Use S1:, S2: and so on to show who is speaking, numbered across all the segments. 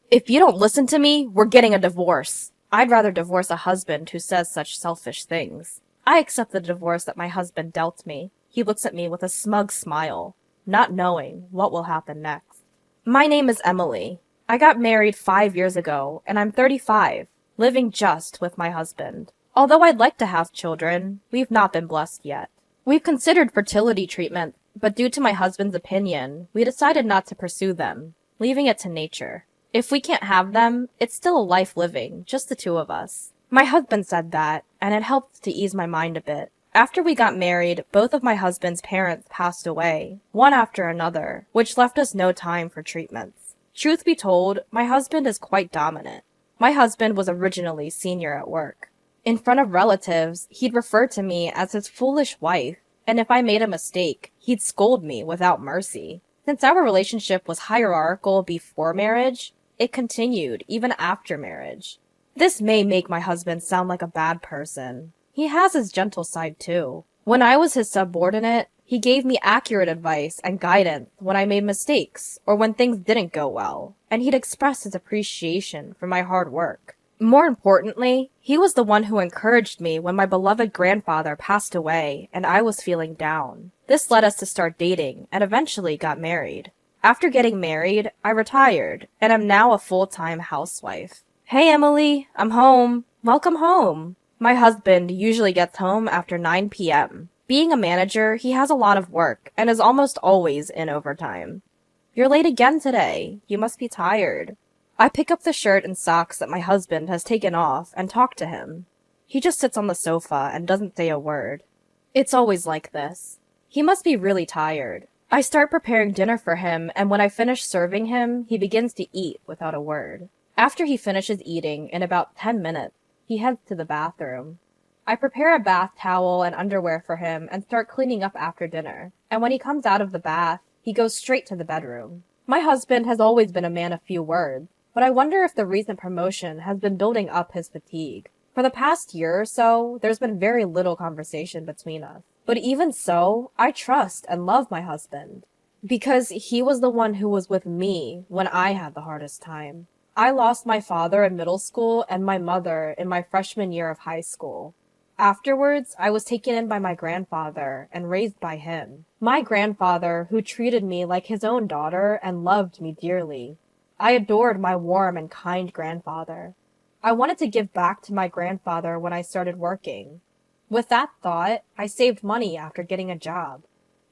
S1: If you don't listen to me, we're getting a divorce. I'd rather divorce a husband who says such selfish things. I accept the divorce that my husband dealt me. He looks at me with a smug smile, not knowing what will happen next. My name is Emily. I got married 5 years ago, and I'm 35, living just with my husband. Although I'd like to have children, we've not been blessed yet. We've considered fertility treatment, but due to my husband's opinion, we decided not to pursue them, leaving it to nature. If we can't have them, it's still a life living, just the two of us. My husband said that, and it helped to ease my mind a bit. After we got married, both of my husband's parents passed away, one after another, which left us no time for treatments. Truth be told, my husband is quite dominant. My husband was originally senior at work. In front of relatives, he'd refer to me as his foolish wife, and if I made a mistake, he'd scold me without mercy. Since our relationship was hierarchical before marriage, it continued even after marriage. This may make my husband sound like a bad person. He has his gentle side too. When I was his subordinate, he gave me accurate advice and guidance when I made mistakes or when things didn't go well, and he'd express his appreciation for my hard work. More importantly, he was the one who encouraged me when my beloved grandfather passed away and I was feeling down. This led us to start dating and eventually got married. After getting married, I retired and am now a full-time housewife. Hey Emily, I'm home. Welcome home. My husband usually gets home after 9 p.m. Being a manager, he has a lot of work and is almost always in overtime. You're late again today. You must be tired. I pick up the shirt and socks that my husband has taken off and talk to him. He just sits on the sofa and doesn't say a word. It's always like this. He must be really tired. I start preparing dinner for him, and when I finish serving him, he begins to eat without a word. After he finishes eating, in about 10 minutes, he heads to the bathroom. I prepare a bath towel and underwear for him and start cleaning up after dinner. And when he comes out of the bath, he goes straight to the bedroom. My husband has always been a man of few words, but I wonder if the recent promotion has been building up his fatigue. For the past year or so, there's been very little conversation between us. But even so, I trust and love my husband. Because he was the one who was with me when I had the hardest time. I lost my father in middle school and my mother in my freshman year of high school. Afterwards, I was taken in by my grandfather and raised by him. My grandfather, who treated me like his own daughter and loved me dearly. I adored my warm and kind grandfather. I wanted to give back to my grandfather when I started working. With that thought, I saved money after getting a job,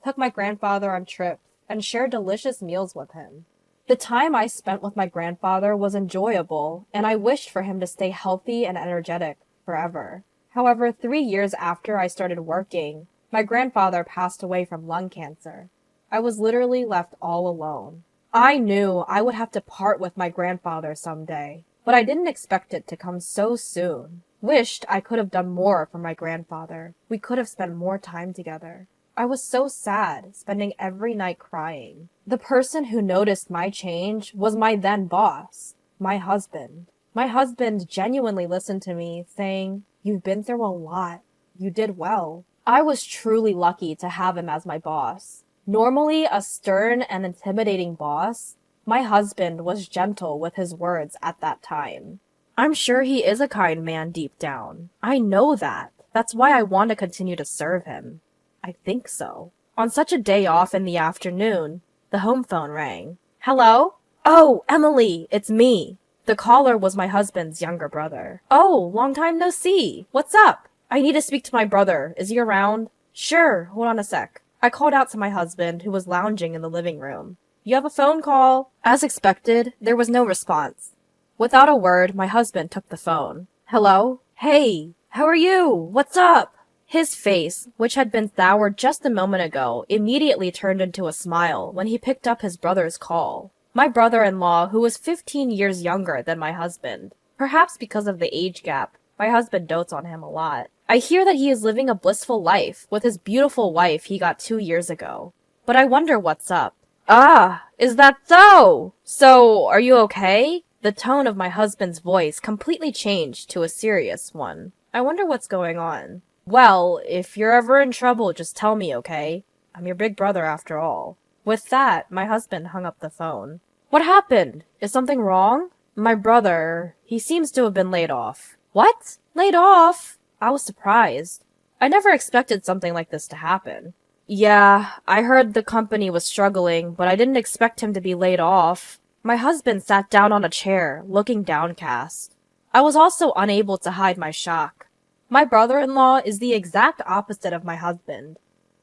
S1: took my grandfather on trips, and shared delicious meals with him. The time I spent with my grandfather was enjoyable, and I wished for him to stay healthy and energetic forever. However, 3 years after I started working, my grandfather passed away from lung cancer. I was literally left all alone. I knew I would have to part with my grandfather someday, but I didn't expect it to come so soon. Wished I could have done more for my grandfather. We could have spent more time together. I was so sad, spending every night crying. The person who noticed my change was my then boss, my husband. My husband genuinely listened to me, saying, "You've been through a lot. You did well." I was truly lucky to have him as my boss. Normally a stern and intimidating boss, my husband was gentle with his words at that time. I'm sure he is a kind man deep down. I know that. That's why I want to continue to serve him. I think so. On such a day off in the afternoon, the home phone rang. Hello? Oh, Emily, it's me. The caller was my husband's younger brother. Oh, long time no see. What's up? I need to speak to my brother. Is he around? Sure, hold on a sec. I called out to my husband, who was lounging in the living room. You have a phone call? As expected, there was no response. Without a word, my husband took the phone. Hello? Hey, how are you? What's up? His face, which had been soured just a moment ago, immediately turned into a smile when he picked up his brother's call. My brother-in-law, who was 15 years younger than my husband. Perhaps because of the age gap, my husband dotes on him a lot. I hear that he is living a blissful life with his beautiful wife he got 2 years ago. But I wonder what's up. Ah, is that so? So, are you okay? The tone of my husband's voice completely changed to a serious one. I wonder what's going on. Well, if you're ever in trouble, just tell me, okay? I'm your big brother after all. With that, my husband hung up the phone. What happened? Is something wrong? My brother, he seems to have been laid off. What? Laid off? I was surprised. I never expected something like this to happen. Yeah, I heard the company was struggling, but I didn't expect him to be laid off. My husband sat down on a chair, looking downcast. I was also unable to hide my shock. My brother-in-law is the exact opposite of my husband.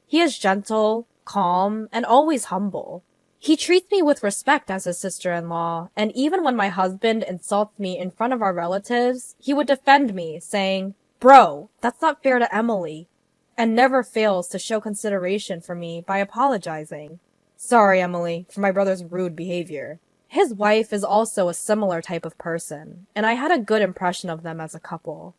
S1: He is gentle, calm, and always humble. He treats me with respect as his sister-in-law, and even when my husband insults me in front of our relatives, he would defend me, saying, "Bro, that's not fair to Emily," and never fails to show consideration for me by apologizing. Sorry, Emily, for my brother's rude behavior. His wife is also a similar type of person, and I had a good impression of them as a couple.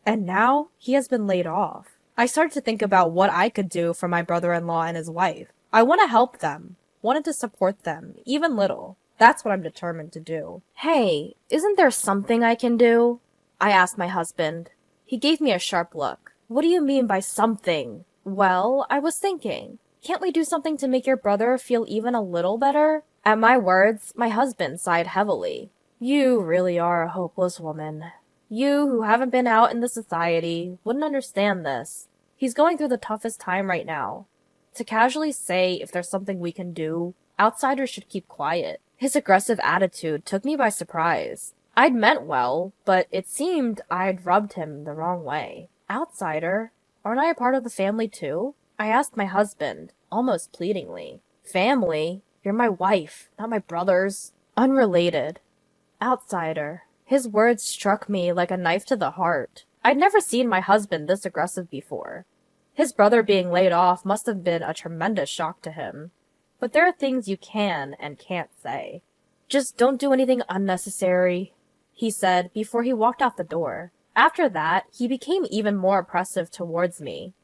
S1: And now, he has been laid off. I started to think about what I could do for my brother-in-law and his wife. I want to help them. Wanted to support them, even little. That's what I'm determined to do. Hey, isn't there something I can do? I asked my husband. He gave me a sharp look. What do you mean by something? Well, I was thinking, can't we do something to make your brother feel even a little better? At my words, my husband sighed heavily. You really are a hopeless woman. You, who haven't been out in the society, wouldn't understand this. He's going through the toughest time right now. To casually say if there's something we can do, outsiders should keep quiet. His aggressive attitude took me by surprise. I'd meant well, but it seemed I'd rubbed him the wrong way. Outsider? Aren't I a part of the family too? I asked my husband, almost pleadingly. Family? You're my wife, not my brother's. Unrelated. Outsider. His words struck me like a knife to the heart. I'd never seen my husband this aggressive before. His brother being laid off must have been a tremendous shock to him. But there are things you can and can't say. Just don't do anything unnecessary, he said before he walked out the door. After that, he became even more oppressive towards me.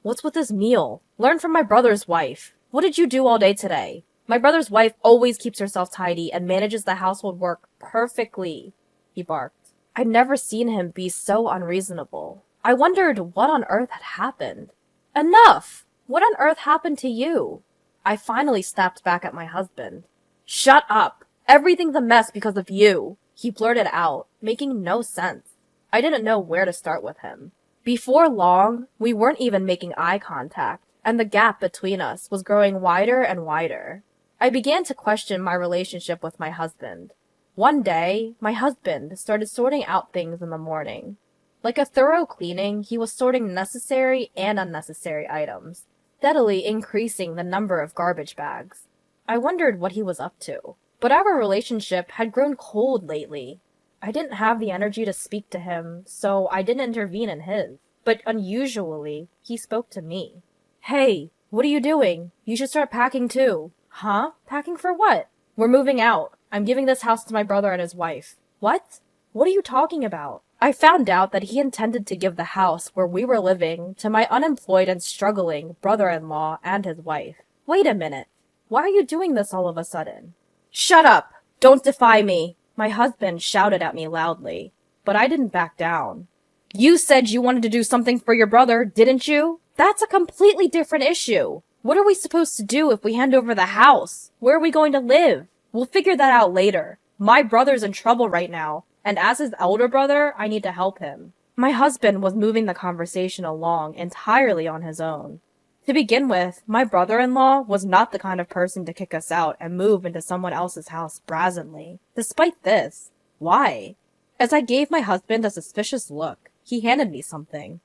S1: What's with this meal? Learn from my brother's wife. What did you do all day today? My brother's wife always keeps herself tidy and manages the household work perfectly, he barked. I'd never seen him be so unreasonable. I wondered what on earth had happened. Enough! What on earth happened to you? I finally snapped back at my husband. Shut up! Everything's a mess because of you, he blurted out, making no sense. I didn't know where to start with him. Before long, we weren't even making eye contact, and the gap between us was growing wider and wider. I began to question my relationship with my husband. One day, my husband started sorting out things in the morning. Like a thorough cleaning, he was sorting necessary and unnecessary items, steadily increasing the number of garbage bags. I wondered what he was up to. But our relationship had grown cold lately. I didn't have the energy to speak to him, so I didn't intervene in his. But unusually, he spoke to me. Hey, what are you doing? You should start packing too. Huh? Packing for what? We're moving out. I'm giving this house to my brother and his wife. What? What are you talking about? I found out that he intended to give the house where we were living to my unemployed and struggling brother-in-law and his wife. Wait a minute. Why are you doing this all of a sudden? Shut up! Don't defy me! My husband shouted at me loudly, but I didn't back down. You said you wanted to do something for your brother, didn't you? That's a completely different issue. What are we supposed to do if we hand over the house? Where are we going to live? We'll figure that out later. My brother's in trouble right now, and as his elder brother, I need to help him. My husband was moving the conversation along entirely on his own. To begin with, my brother-in-law was not the kind of person to kick us out and move into someone else's house brazenly. Despite this, why? As I gave my husband a suspicious look, he handed me something.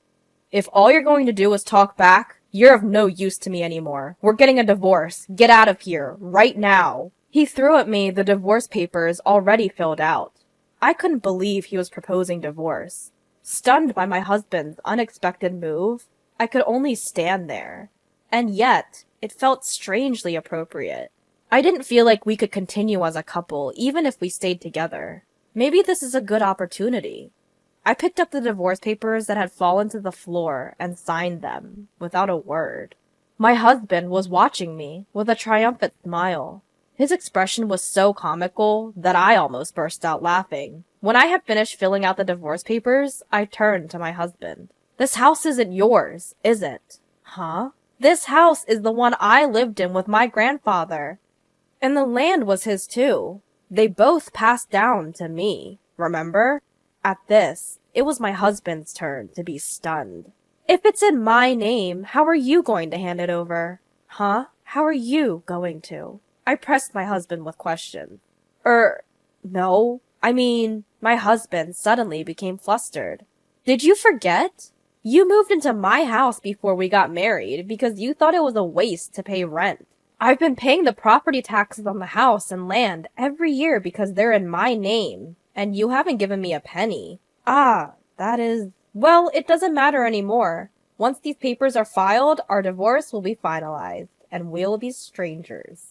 S1: If all you're going to do is talk back, you're of no use to me anymore. We're getting a divorce. Get out of here, right now. He threw at me the divorce papers already filled out. I couldn't believe he was proposing divorce. Stunned by my husband's unexpected move, I could only stand there. And yet, it felt strangely appropriate. I didn't feel like we could continue as a couple, even if we stayed together. Maybe this is a good opportunity. I picked up the divorce papers that had fallen to the floor and signed them, without a word. My husband was watching me with a triumphant smile. His expression was so comical that I almost burst out laughing. When I had finished filling out the divorce papers, I turned to my husband. This house isn't yours, is it? Huh? This house is the one I lived in with my grandfather. And the land was his too. They both passed down to me, remember? At this, it was my husband's turn to be stunned. If it's in my name, how are you going to hand it over? Huh? How are you going to? I pressed my husband with questions. No. I mean, my husband suddenly became flustered. Did you forget? You moved into my house before we got married because you thought it was a waste to pay rent. I've been paying the property taxes on the house and land every year because they're in my name, and you haven't given me a penny. Well, it doesn't matter anymore. Once these papers are filed, our divorce will be finalized, and we'll be strangers.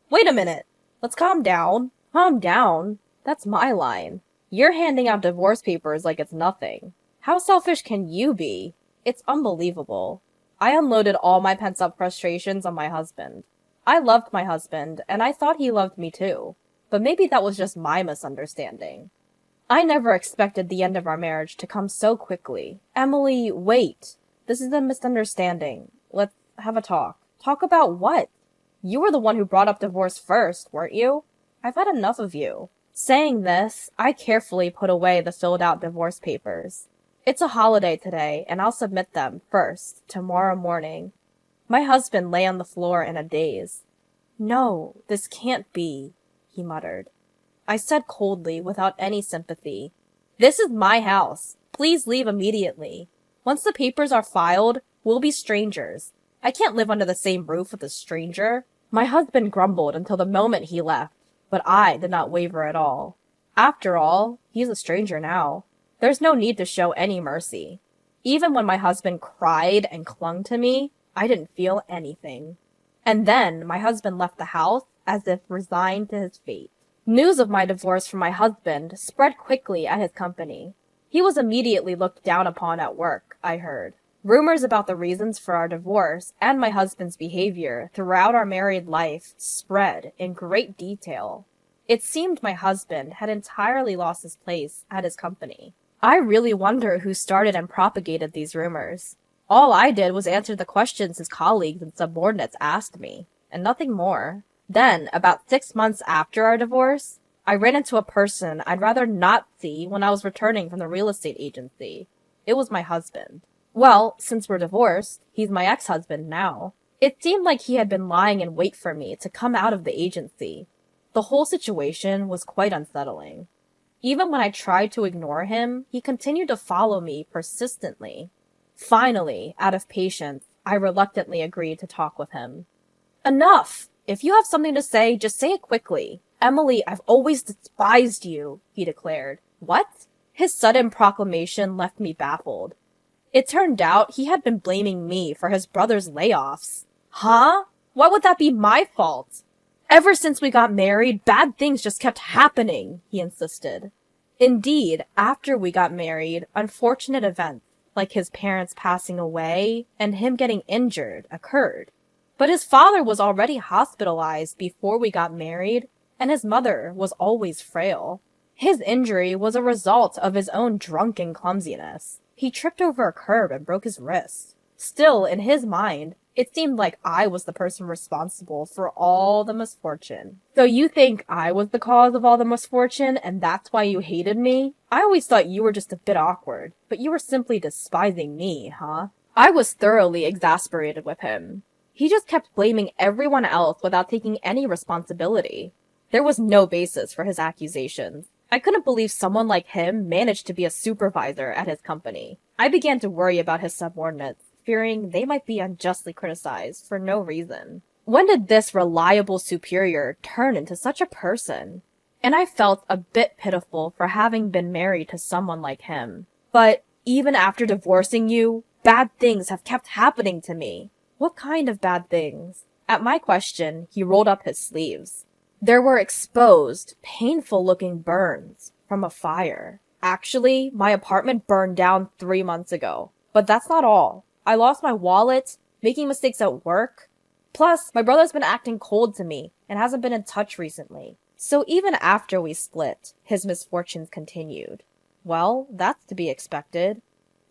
S1: Wait a minute. Let's calm down. Calm down? That's my line. You're handing out divorce papers like it's nothing. How selfish can you be? It's unbelievable. I unloaded all my pent-up frustrations on my husband. I loved my husband, and I thought he loved me too. But maybe that was just my misunderstanding. I never expected the end of our marriage to come so quickly. Emily, wait. This is a misunderstanding. Let's have a talk. Talk about what? You were the one who brought up divorce first, weren't you? I've had enough of you. Saying this, I carefully put away the filled-out divorce papers. It's a holiday today, and I'll submit them first, tomorrow morning. My husband lay on the floor in a daze. No, this can't be, he muttered. I said coldly, without any sympathy, This is my house. Please leave immediately. Once the papers are filed, we'll be strangers. I can't live under the same roof with a stranger. My husband grumbled until the moment he left, but I did not waver at all. After all, he's a stranger now. There's no need to show any mercy. Even when my husband cried and clung to me, I didn't feel anything. And then my husband left the house as if resigned to his fate. News of my divorce from my husband spread quickly at his company. He was immediately looked down upon at work, I heard. Rumors about the reasons for our divorce and my husband's behavior throughout our married life spread in great detail. It seemed my husband had entirely lost his place at his company. I really wonder who started and propagated these rumors. All I did was answer the questions his colleagues and subordinates asked me, and nothing more. Then, about 6 months after our divorce, I ran into a person I'd rather not see when I was returning from the real estate agency. It was my husband. Well, since we're divorced, he's my ex-husband now. It seemed like he had been lying in wait for me to come out of the agency. The whole situation was quite unsettling. Even when I tried to ignore him, he continued to follow me persistently. Finally, out of patience, I reluctantly agreed to talk with him. Enough! If you have something to say, just say it quickly. Emily, I've always despised you, he declared. What? His sudden proclamation left me baffled. It turned out he had been blaming me for his brother's layoffs. Huh? Why would that be my fault? Ever since we got married, bad things just kept happening, he insisted. Indeed, after we got married, unfortunate events, like his parents passing away and him getting injured, occurred. But his father was already hospitalized before we got married, and his mother was always frail. His injury was a result of his own drunken clumsiness. He tripped over a curb and broke his wrist. Still, in his mind, it seemed like I was the person responsible for all the misfortune. So you think I was the cause of all the misfortune, and that's why you hated me? I always thought you were just a bit awkward, but you were simply despising me, huh? I was thoroughly exasperated with him. He just kept blaming everyone else without taking any responsibility. There was no basis for his accusations. I couldn't believe someone like him managed to be a supervisor at his company. I began to worry about his subordinates, fearing they might be unjustly criticized for no reason. When did this reliable superior turn into such a person? And I felt a bit pitiful for having been married to someone like him. But even after divorcing you, bad things have kept happening to me. What kind of bad things? At my question, he rolled up his sleeves. There were exposed, painful-looking burns from a fire. Actually, my apartment burned down 3 months ago. But that's not all. I lost my wallet, making mistakes at work. Plus, my brother's been acting cold to me and hasn't been in touch recently. So even after we split, his misfortunes continued. Well, that's to be expected.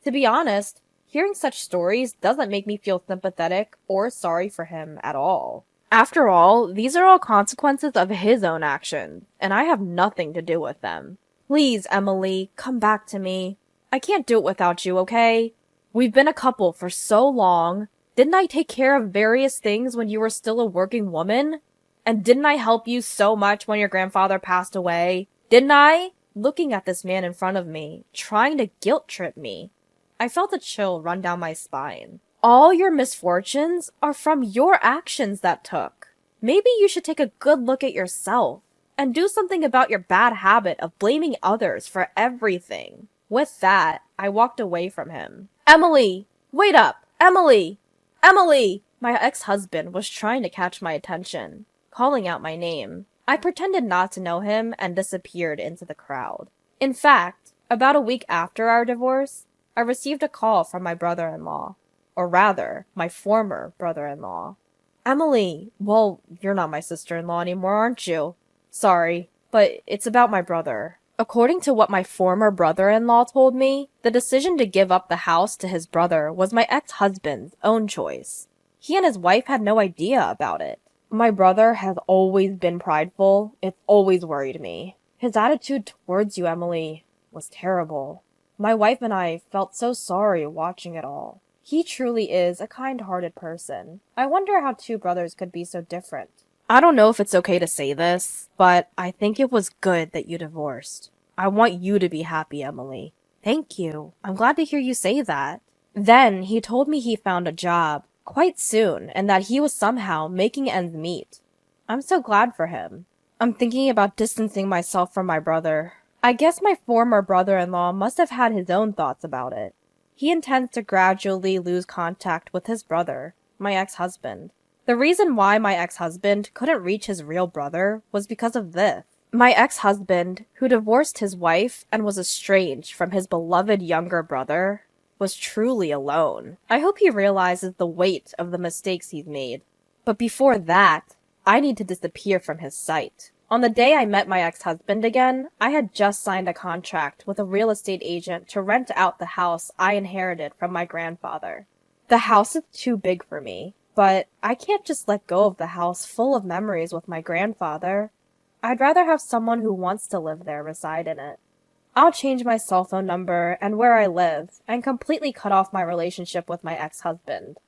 S1: To be honest, hearing such stories doesn't make me feel sympathetic or sorry for him at all. After all, these are all consequences of his own actions, and I have nothing to do with them. Please, Emily, come back to me. I can't do it without you, okay? We've been a couple for so long. Didn't I take care of various things when you were still a working woman? And didn't I help you so much when your grandfather passed away? Didn't I? Looking at this man in front of me, trying to guilt trip me. I felt a chill run down my spine. All your misfortunes are from your actions that took. Maybe you should take a good look at yourself and do something about your bad habit of blaming others for everything. With that, I walked away from him. Emily! Wait up! Emily! Emily! My ex-husband was trying to catch my attention, calling out my name. I pretended not to know him and disappeared into the crowd. In fact, about a week after our divorce, I received a call from my brother-in-law. Or rather, my former brother-in-law. Emily, well, you're not my sister-in-law anymore, aren't you? Sorry, but it's about my brother. According to what my former brother-in-law told me, the decision to give up the house to his brother was my ex-husband's own choice. He and his wife had no idea about it. My brother has always been prideful. It's always worried me. His attitude towards you, Emily, was terrible. My wife and I felt so sorry watching it all. He truly is a kind-hearted person. I wonder how two brothers could be so different. I don't know if it's okay to say this, but I think it was good that you divorced. I want you to be happy, Emily. Thank you. I'm glad to hear you say that. Then he told me he found a job quite soon and that he was somehow making ends meet. I'm so glad for him. I'm thinking about distancing myself from my brother. I guess my former brother-in-law must have had his own thoughts about it. He intends to gradually lose contact with his brother, my ex-husband. The reason why my ex-husband couldn't reach his real brother was because of this. My ex-husband, who divorced his wife and was estranged from his beloved younger brother, was truly alone. I hope he realizes the weight of the mistakes he's made. But before that, I need to disappear from his sight. On the day I met my ex-husband again, I had just signed a contract with a real estate agent to rent out the house I inherited from my grandfather. The house is too big for me, but I can't just let go of the house full of memories with my grandfather. I'd rather have someone who wants to live there reside in it. I'll change my cell phone number and where I live, and completely cut off my relationship with my ex-husband.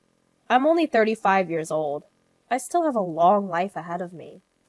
S1: I'm only 35 years old. I still have a long life ahead of me.